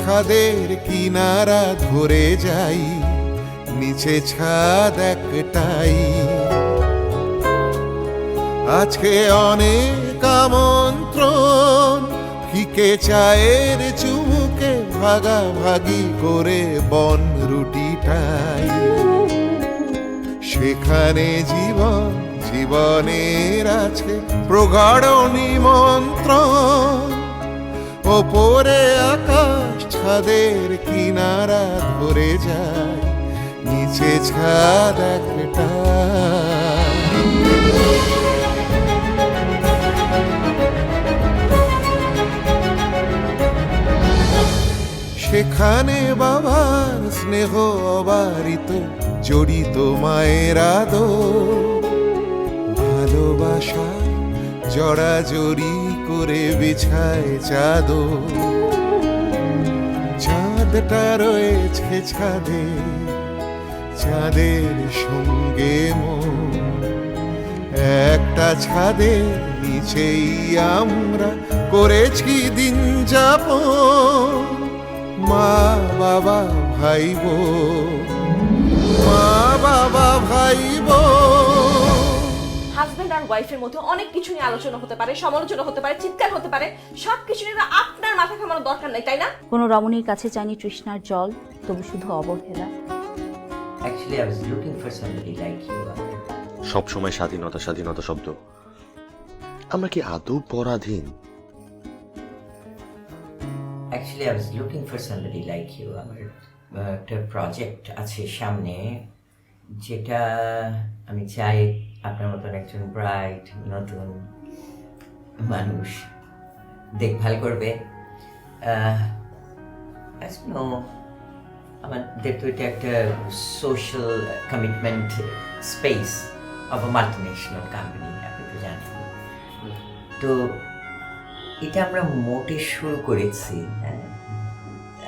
ছাদের কিনারা ধরে যাই, নিচে ছাদ একটাই। আজকে অনেক আমন্ত্রণ, ফিকে চায়ের চুমুকে ভাগাভাগি করে বন রুটিটাই। সেখানে জীবন, জীবনের আছে প্রগাঢ় নিমন্ত্রণ। ওপরে আকাশ ছাদের কিনারা ধরে যায়, নিচে ছাদ একটা। সেখানে বাবার স্নেহ অবারিত, জড়িত মায়ের আদর। ভালোবাসা জড়াজড়ি করে বিছায় চাদর। চাঁদটা রয়েছে ছাদে, চাঁদের সঙ্গে মন। একটা ছাদের নিচেই আমরা করেছি দিন যাপন। মা বাবা ভাই বোন, মা বাবা ভাই বোন। হাজবেন্ড আর ওয়াইফের মধ্যে অনেক কিছু নিয়ে আলোচনা হতে পারে, সমালোচনা হতে পারে, চিৎকার হতে পারে। সবকিছু নিয়ে আপনার মাথা ঘামানোর দরকার নাই, তাই না? কোনো রমণীর কাছে চাইনি তৃষ্ণার জল, তবু শুধু অবহেলা। Actually, I was looking for somebody like you. সব সময় স্বাধীনতা স্বাধীনতা শব্দ, আমরা কি আদৌ পরাধীন? Actually, I was looking for somebody like you. আমার একটা প্রজেক্ট আছে সামনে, যেটা আমি চাই আপনার মতন একজন ব্রাইট নতুন মানুষ দেখভাল করবে। আমাদের তো এটা একটা social commitment space of a multinational company, আপনি তো জানেন। তো এটা আমরা মোটে শুরু করেছি,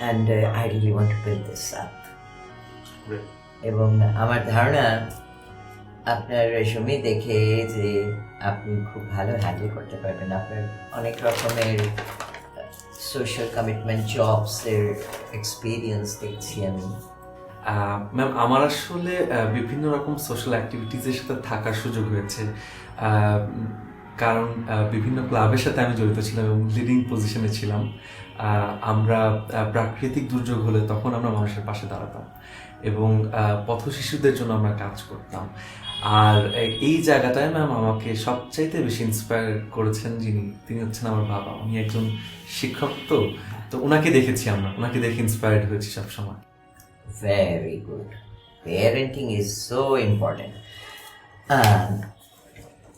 and I really want to build this up. এবং আমার ধারণা আপনার রেজুমে দেখে যে আপনি খুব ভালো হ্যান্ডেল করতে পারবেন। আপনার অনেক রকমের সোশ্যাল কমিটমেন্ট জবসের এক্সপিরিয়েন্স দেখছি আমি। ম্যাম, আমার আসলে বিভিন্ন রকম সোশ্যাল অ্যাক্টিভিটিসের সাথে থাকার সুযোগ হয়েছে, কারণ বিভিন্ন ক্লাবের সাথে আমি জড়িত ছিলাম এবং লিডিং পজিশনে ছিলাম। আমরা প্রাকৃতিক দুর্যোগ হলে তখন আমরা মানুষের পাশে দাঁড়াতাম এবং পথ শিশুদের জন্য আমরা কাজ করতাম। আর এই জায়গাটায় ম্যাম আমাকে সবচাইতে বেশি ইন্সপায়ার করেছেন তিনি হচ্ছেন আমার বাবা। উনি একজন শিক্ষক, তো ওনাকে দেখেছি, ওনাকে দেখে ইন্সপায়ার্ড হয়েছি সবসময়। Very good. Parenting is so important.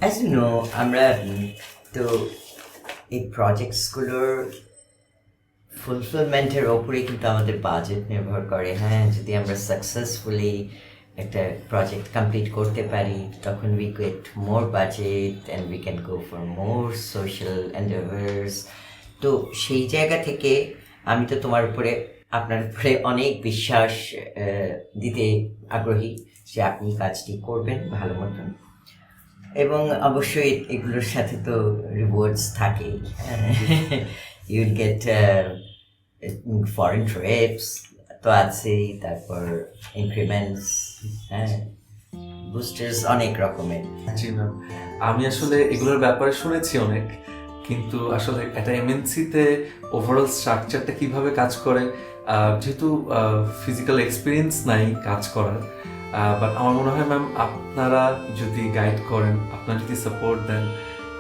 As you know, আমরা তো এই প্রজেক্টসগুলোর ফুলফিলমেন্টের ওপরে কিন্তু আমাদের বাজেট নির্ভর করে। হ্যাঁ, যদি আমরা সাকসেসফুলি একটা প্রজেক্ট কমপ্লিট করতে পারি, তখন we get more budget and we can go for more social endeavours. তো সেই জায়গা থেকে আমি তো আপনার উপরে অনেক বিশ্বাস দিতে আগ্রহী যে আপনি কাজটি করবেন ভালো মতন। এবং অবশ্যই এগুলোর সাথে তো রিওয়ার্ডস থাকেই। ইউল গেট ফরেন ট্রিপস তো আছেই, তারপর ইনক্রিমেন্টস, হ্যাঁ, বুস্টার্স, অনেক রকমের। জি ম্যাম, আমি আসলে এগুলোর ব্যাপারে শুনেছি অনেক, কিন্তু আসলে একটা এমএনসিতে ওভারঅল স্ট্রাকচারটা কিভাবে কাজ করে, যেহেতু ফিজিক্যাল এক্সপিরিয়েন্স নাই কাজ করার, বাট আমার মনে হয় ম্যাম আপনারা যদি গাইড করেন, আপনারা যদি সাপোর্ট দেন,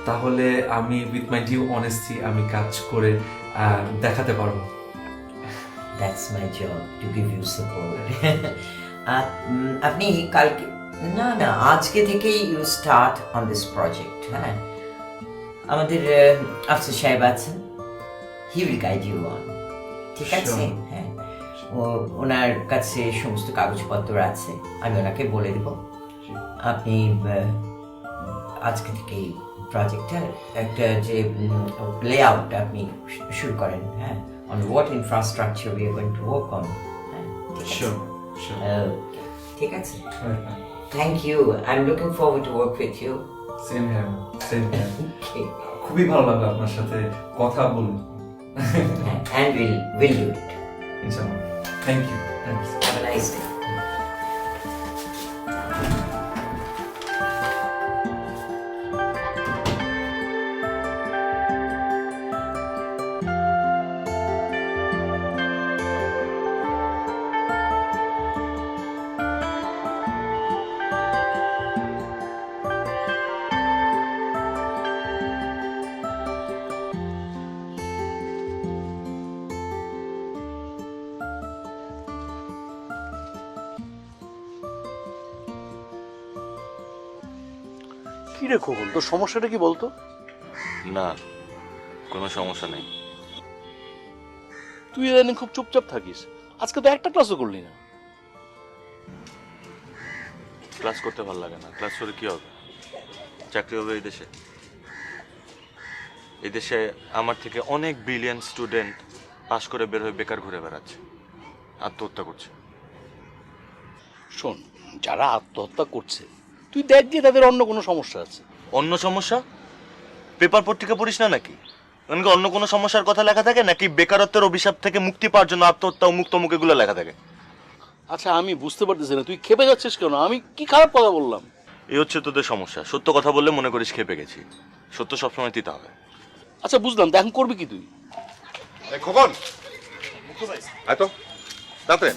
তাহলে আমি উইথ মাই ডিউ অনেস্টি আমি কাজ করে দেখাতে পারবো। That's my job, to give you support. আপনি কালকে না আজকে থেকেই you start on this project. হ্যাঁ, আমাদের আফসার সাহেব আছেন, he will guide you on. ঠিক আছে? হ্যাঁ, ওনার কাছে সমস্ত কাগজপত্র আছে, আমি ওনাকে বলে দেব। আপনি আজকে থেকেই প্রজেক্টের একটা যে লেআউট আপনি শুরু করেন। হ্যাঁ, on what infrastructure we are going to work on. Sure. ঠিক আছে? Thank you. I'm looking forward to work with you. Same here. Okay. খুবই ভালো লাগলো আপনার সাথে কথা বলতে। And we'll do it. ইনশাআল্লাহ। Thank you. Have a nice day. কি রে খোকন, তোর সমস্যাটা কি বলতো? না, কোনো সমস্যা নেই। তুই ইদানিং খুব চুপচাপ থাকিস, আজকে তো একটা ক্লাসও করলি না। ক্লাস করতে ভালো লাগে না। ক্লাস করে কি হবে? চাকরি হবে এই দেশে? এই দেশে আমার থেকে অনেক ব্রিলিয়ান্ট স্টুডেন্ট পাশ করে বের হয়ে বেকার ঘুরে বেড়াচ্ছে, আত্মহত্যা করছে। শোন, যারা আত্মহত্যা করছে তুই দেখ গিয়ে তাদের অন্য কোনো সমস্যা আছে। অন্য সমস্যা? পেপার পত্রিকা পড়িস না নাকি? এমনকি অন্য কোনো সমস্যার কথা লেখা থাকে নাকি বেকারত্বের অভিশাপ থেকে মুক্তি পাওয়ার জন্য আত্মহত্যা ও মুক্ত মুখ এগুলো লেখা থাকে? আচ্ছা, আমি বুঝতে পারতেছি না তুই খেপে যাচ্ছিস কেন? আমি কি খারাপ কথা বললাম? এই হচ্ছে তোদের সমস্যা। সত্য কথা বললে মনে করিস খেপে গেছি। সত্য সবসময় দিতে হবে। আচ্ছা বুঝলাম, তো এখন করবি কি তুই? খোকন, আয় তো তাড়াতাড়ি।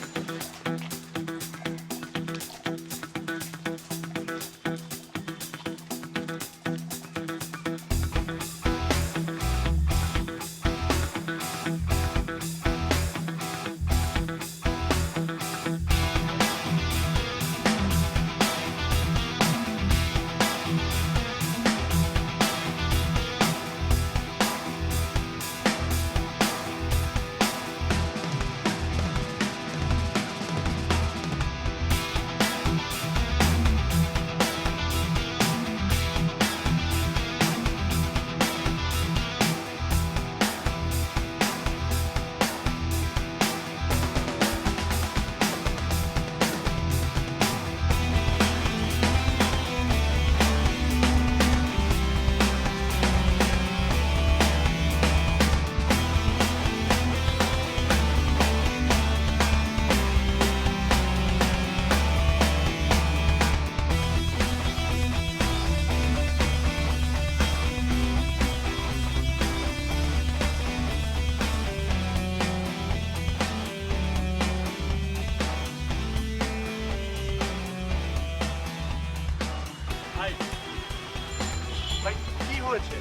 কি হয়েছে?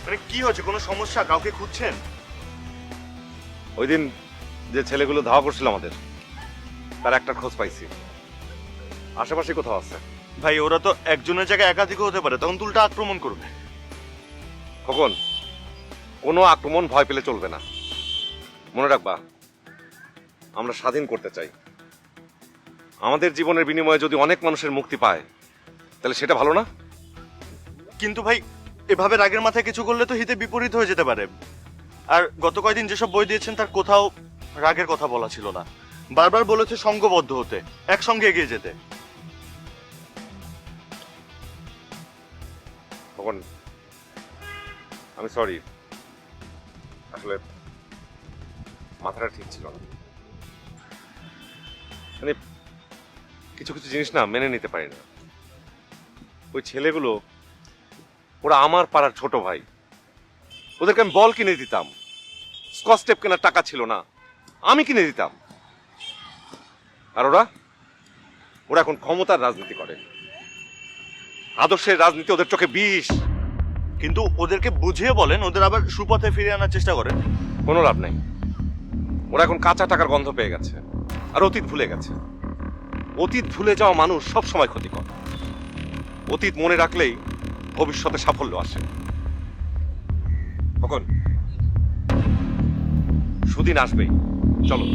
মানে কি হয়েছে? কোনো সমস্যা? কাউকে খুঁজছেন? ওই দিন যে ছেলেগুলো ধাওয়া করছিল আমাদের, তার একটা খোঁজ পাইছি। আশেপাশে কোথাও আছে। ভাই, ওরা তো একজনের জায়গায় একাধিক হতে পারে, তখন তুলটা আক্রমণ করবে। খোকন, কোনো আক্রমণ ভয় পেলে চলবে না। মনে রাখবা, আমরা স্বাধীন করতে চাই। আমাদের জীবনের বিনিময়ে যদি অনেক মানুষের মুক্তি পায় তাহলে সেটা ভালো না? কিন্তু ভাই, এভাবে রাগের মাথায় কিছু করলে তো হিতে বিপরীত হয়ে যেতে পারে। আর গত কয়েকদিন যেসব বই দিয়েছেন তার কোথাও রাগের কথা বলা ছিল না। বারবার বলেছে সংঘবদ্ধ হতে, একসঙ্গে এগিয়ে যেতে। খোকন, আমি সরি, আসলে মাথাটা ঠিক ছিল না। মানে কিছু কিছু জিনিস না মেনে নিতে পারি না। ওই ছেলেগুলো, ওরা আমার পাড়ার ছোট ভাই। ওদেরকে আমি বল কিনে দিতাম, স্কচ টেপ কেনার টাকা ছিল না, আমি কিনে দিতাম। আর ওরা ওরা এখন ক্ষমতার রাজনীতি করে। আদর্শের রাজনীতি ওদের চোখে বিষ। কিন্তু ওদেরকে বুঝিয়ে বলেন, ওদের আবার সুপথে ফিরিয়ে আনার চেষ্টা করেন। কোনো লাভ নেই। ওরা এখন কাঁচা টাকার গন্ধ পেয়ে গেছে আর অতীত ভুলে গেছে। অতীত ভুলে যাওয়া মানুষ সব সময় ক্ষতিকর। অতীত মনে রাখলেই ভবিষ্যতে সাফল্য আসে। কখন সুদিন আসবেই, চলো।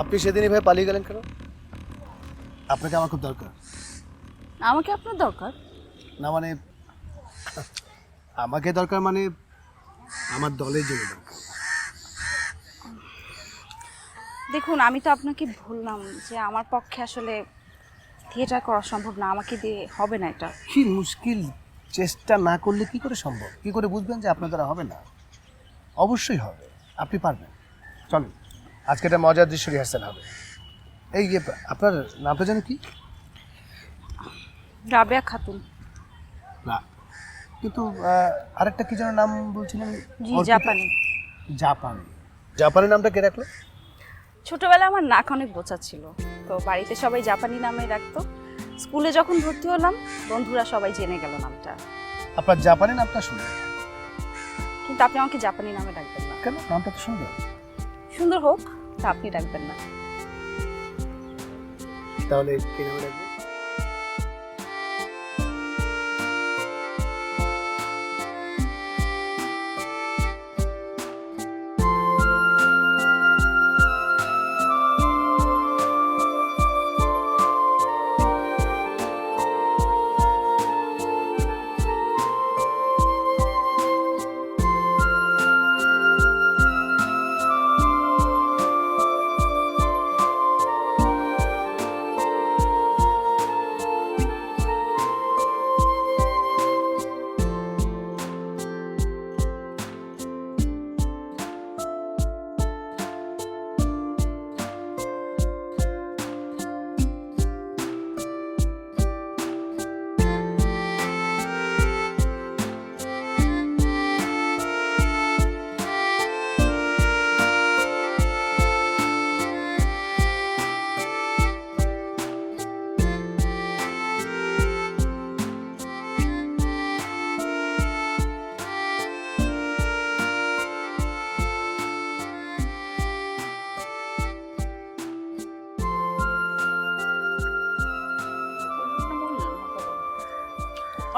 আপনি সেদিনই ভাই পালিয়ে গেলেন কেন? আপনাকে আমার খুব দরকার। আমাকে আপনার দরকার? না মানে, আমাকে দরকার মানে আমার দলের জন্য দরকার। দেখুন, আমি তো আপনাকে বললাম যে আমার পক্ষে আসলে থিয়েটার করা সম্ভব না, আমাকে দিয়ে হবে না এটা। কি মুশকিল, চেষ্টা না করলে কি করে সম্ভব? কি করে বুঝবেন যে আপনার দ্বারা হবে না? অবশ্যই হবে, আপনি পারবেন। চলুন, আজকে একটা মজার দৃশ্য রিহার্সাল হবে। এই যে আপনার নামটা জানেন কি? রাবেয়া খাতুন। না, কিন্তু আরেকটা কি যেন নাম বলছিলেন? জি, জাপানি। জাপানি। জাপানি নামটা কে রাখলো? ছোটবেলায় আমার নাক অনেক বোচা ছিল, তো বাড়িতে সবাই জাপানি নামে রাখতো। স্কুলে যখন ভর্তি হলাম, বন্ধুরা সবাই জেনে গেল নামটা। আপনার জাপানি নামটা শুনুন। কিন্তু আপনি আমাকে জাপানি নামে ডাকবেন না। কেন? নামটা তো সুন্দর। সুন্দর হোক, তা আপনি ডাকবেন না। তাহলে কি নামে রাখবেন?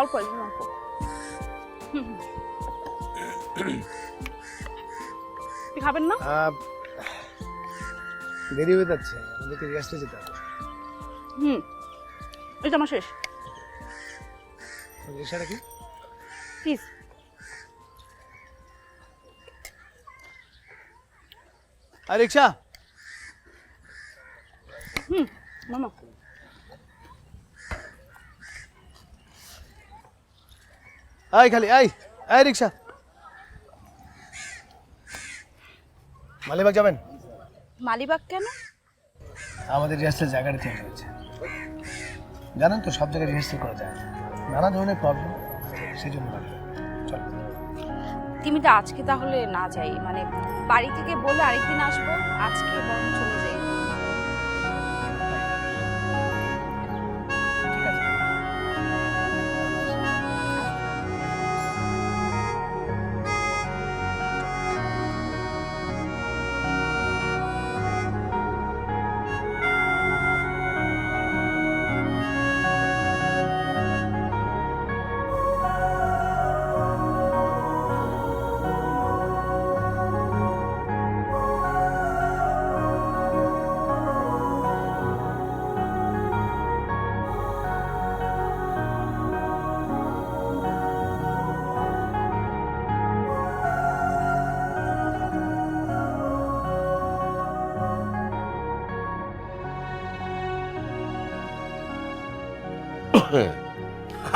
অল্প একদম অল্প। আপনি খাবেন না? দেরি হয়ে যাচ্ছে, আমাদেরকে রিহার্সালে যেতে হবে। এই তো আমার শেষ। রিহার্সালটা কি? প্লিজ। আর রিক্সা। মামা। আয় খালি আয়, আয় রিক্সা। মালিবাগ যাবেন? মালিবাগ কেন? আমাদের রিহার্সাল জায়গাটা চেঞ্জ হয়েছে, জানেন তো, সব জায়গায় রিহার্সাল করা যায় না, নানা ধরনের প্রবলেম, সেই জন্য চল। তুমি তো আজকে তাহলে না যাই, মানে বাড়ি থেকে বলে আরেকদিন আসবো, আজকে বরং চলে যাই। ঠিক আছে।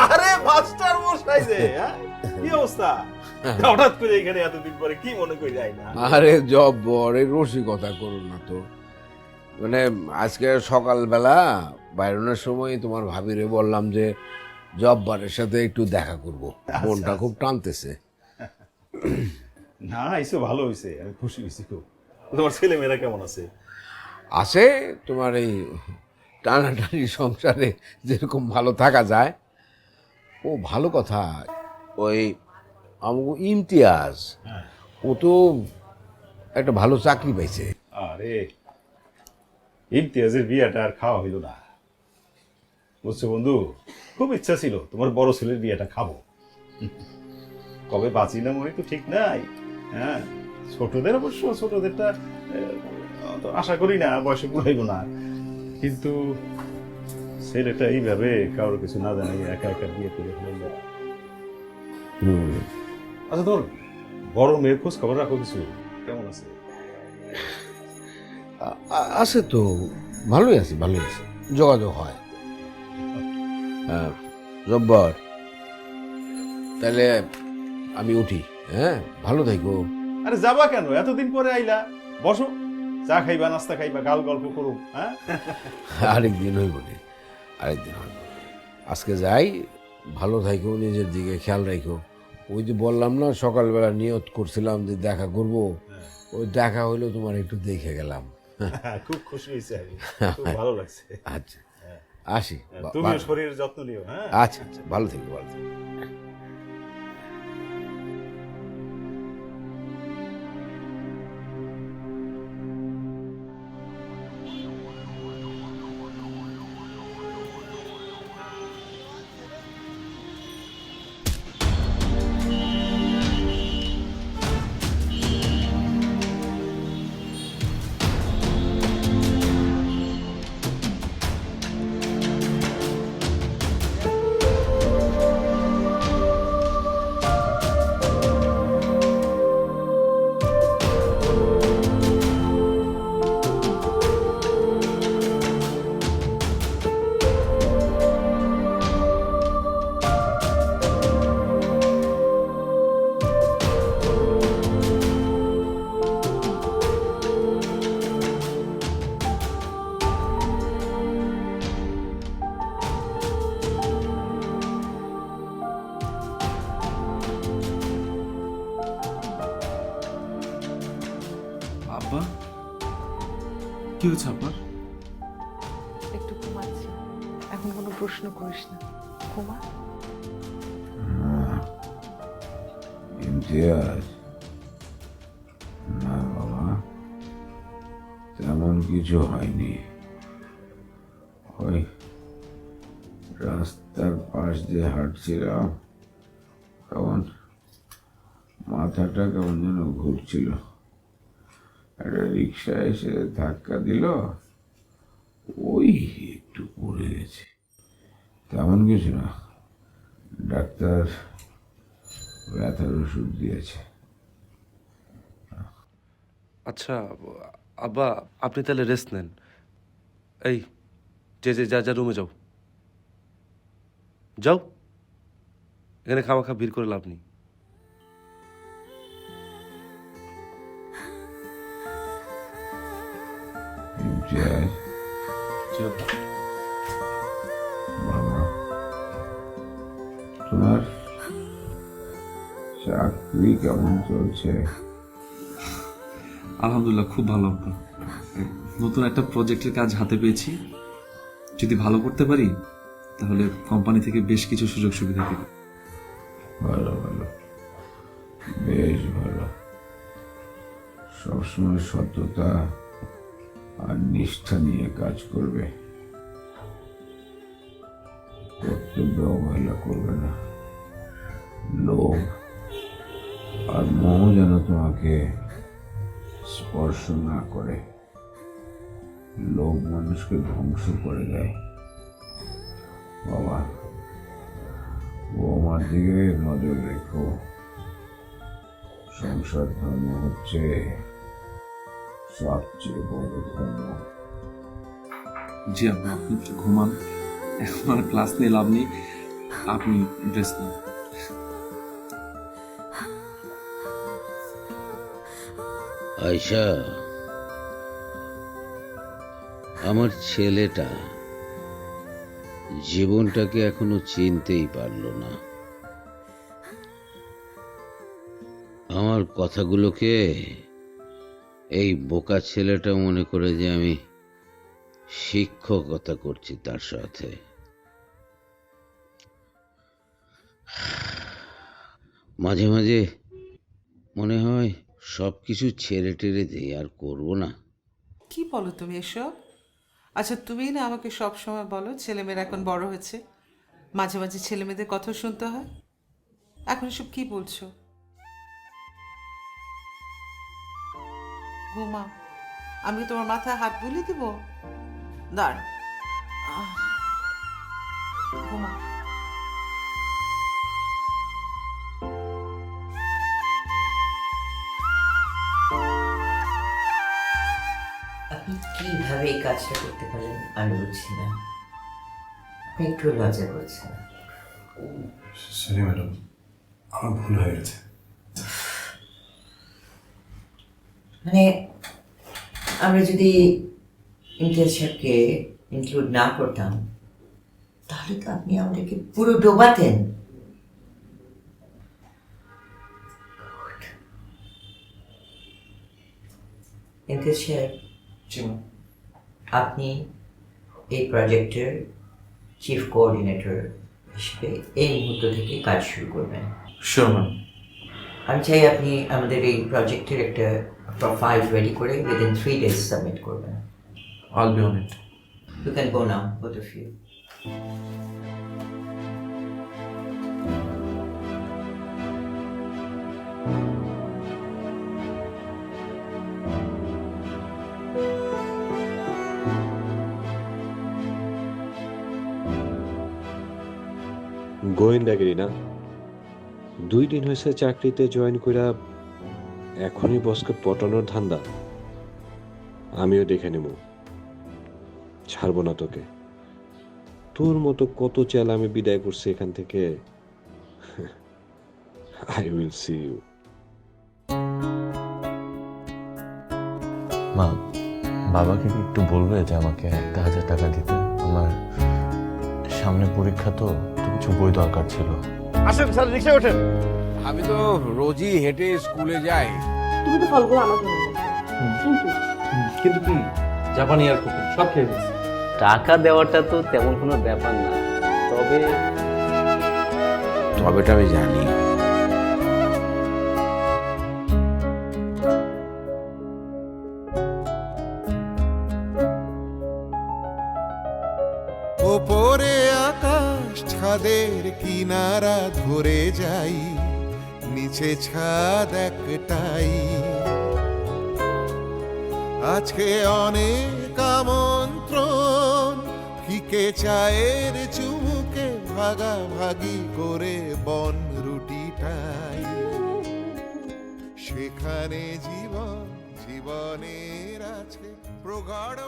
আরে মাস্টার মশাই যে, কি অবস্থা? হঠাৎ করে এখানে এতদিন পরে কি মনে করে যায় না? আরে জব্বর, এই রসিকতা করো না তো। মানে আজকে সকালবেলা বাইরনের সময় তোমার ভাবিরে বললাম যে জব্বারের সাথে একটু দেখা করব, মনটা খুব টানতেছে। না, এসে ভালো হয়েছে, আমি খুশি হয়েছি খুব। তোমার ছেলে মেয়েরা কেমন আছে? আছে, তোমার এই টানাটানি সংসারে যেরকম ভালো থাকা যায়, ও ভালো কথা। ওই আমাকে ইমতিয়াজ, ও তো একটা ভালো চাকরি পাইছে। আরে ইমতিয়াজের বিয়েটা আর খাওয়া হইল না, বুঝছো বন্ধু? খুব ইচ্ছা ছিল তোমার বড় ছেলের বিয়েটা খাবো, কবে বাঁচি না মনে তো ঠিক নাই। হ্যাঁ, ছোটদের অবশ্য ছোটদেরটা তো আশা করি না বয়সে পুরাইব না, কিন্তু ছেলেটা এইভাবে কারোর কিছু না জানাই একা একা বিয়ে করে ফেলল। আচ্ছা, তোর বড় মেয়ের খোঁজ খবর রাখো কিছু, কেমন আছে? আছে তো, ভালোই আছে, ভালোই আছে, যোগাযোগ হয়। হ্যাঁ জব্বর, তাহলে আমি উঠি। হ্যাঁ, ভালো থাকো। আরে যাবা কেন, এতদিন পরে আইলা, বসো, চা খাইবা, নাস্তা খাইবা, গাল গল্প করো। হ্যাঁ, আরেকদিন হইব নি, আরেকদিন হইব। আজকে যাই, ভালো থাকো, নিজের দিকে খেয়াল রাখো। ওই যে বললাম না সকালবেলা নিয়ত করছিলাম যে দেখা করব, ওই দেখা হইলো, তোমার একটু দেখে গেলাম। খুব খুশি হয়েছে, খুব ভালো লাগছে। আচ্ছা, আসি। তুমিও শরীরের যত্ন নিও। হ্যাঁ, আচ্ছা আচ্ছা, ভালো থেকো, ভালো থেকো। আব্বা, কি হচ্ছে আপনার? একটু ঘুমাচ্ছি, এখন কোনো প্রশ্ন করিস না, ঘুমা। ইমতিয়াজ, না বাবা, তেমন কিছু হয়নি। ওই রাস্তার পাশ দিয়ে হাঁটছিলাম, তখন মাথাটা কেমন যেন ঘুরছিল, একটা রিক্সা এসে ধাক্কা দিল, ওই একটু পড়ে গেছে, তেমন কিছু না। ডাক্তার ব্যথার ওষুধ দিয়েছে। আচ্ছা আব্বা, আপনি তাহলে রেস্ট নেন। এই যা রুমে যাও, যাও, এখানে খামাখা ভিড় করে লাভ নেই। বাবা, তোমার চাকরি কেমন চলছে? আলহামদুলিল্লাহ, খুব ভালো আব্বা। নতুন একটা প্রজেক্টের কাজ হাতে পেয়েছি, যদি ভালো করতে পারি তাহলে কোম্পানি থেকে বেশ কিছু সুযোগ সুবিধা দেবে। ভালো ভালো, বেশ ভালো। সবসময় সততা আর নিষ্ঠা নিয়ে কাজ করবে, কর্তব্য অবহেলা করবে না। লোভ আর মোহ যেন তোমাকে স্পর্শ না করে। লোভ মানুষকে ধ্বংস করে দেয়। বাবা, বৌমার দিকে নজর রেখো। সংসার ধর্ম হচ্ছে সবচেয়ে বড় ধর্ম। জি আব্বা, আপনি একটু ঘুমান, এখন আর ক্লাস নিয়ে লাভ নেই, আপনি রেস্ট নিন। আয়শা, আমার ছেলেটা জীবনটাকে এখনো চিনতেই পারলো না। আমার কথাগুলোকে এই বোকা ছেলেটা মনে করে যে আমি শিক্ষকতা করছি তার সাথে। মাঝে মাঝে মনে হয় সবকিছু ছেড়ে টেড়ে দিয়ে আর করবো না। কি বলো তুমি এসব? আচ্ছা, তুমিই না আমাকে সব সময় বলো ছেলেমেয়েরা এখন বড় হয়েছে, মাঝে মাঝে ছেলে মেয়েদের কথা শুনতে হয়। এখন এসব কি বলছো? ঘুমা, আমি তোমার মাথায় হাত বুলিয়ে দিব? দাঁড়, ঘুমা। কিভাবে এই কাজটা করতে পারেন আমি বুঝছি না। আপনি একটু লজ্জা করছেন। সরি ম্যাডাম, আমার ভুল হয়ে গেছে। মানে আমরা যদি ইমতিয়াজ সাহেবকে ইনক্লুড না করতাম তাহলে তো আপনি আমাদেরকে পুরো ডোবাতেন। ইমতিয়াজ সাহেব, আপনি এই প্রজেক্টের চিফ কোঅর্ডিনেটর হিসেবে এই মুহূর্ত থেকে কাজ শুরু করবেন। Sure ma'am. আমি চাই আপনি আমাদের এই প্রজেক্টের একটা প্রোফাইল রেডি করে উইদিন 3 days সাবমিট করবেন। I'll be on it. You can go now, both of you. গোয়েন্দাগিরি না, 2 দিন হয়েছে চাকরিতে জয়েন কইরা এখনই বসকে পটানোর ধান্দা। আমিও দেখে নেব, ছাড়বো না তোকে। তোর মতো কত চাল আমি বিদায় করছি এখান থেকে। I will see you. মা, বাবাকে কি একটু বলবে যে আমাকে 1,000 টাকা দিতে? আমার সামনে পরীক্ষা, তো কিছু বই দরকার ছিল। আসেন স্যার, রিক্সা ওঠেন। আমি তো রোজই হেঁটে স্কুলে যাই। তুমি তো ফলগুলো আমার জন্য কিন্তু কি জাপানি আর কুকুর সব খেয়ে গেছে। টাকা দেওয়াটা তো তেমন কোনো ব্যাপার না, তবেটা আমি জানি। ওপরে আকাশ ছাদের কিনারা ধরে যাই, নিচে ছাদ একটাই। আজকে অনেক আমন্ত্রণ, ফিকে চায়ের চুমুকে ভাগাভাগি করে বন রুটিটাই। সেখানে জীবনের আছে প্রগাঢ়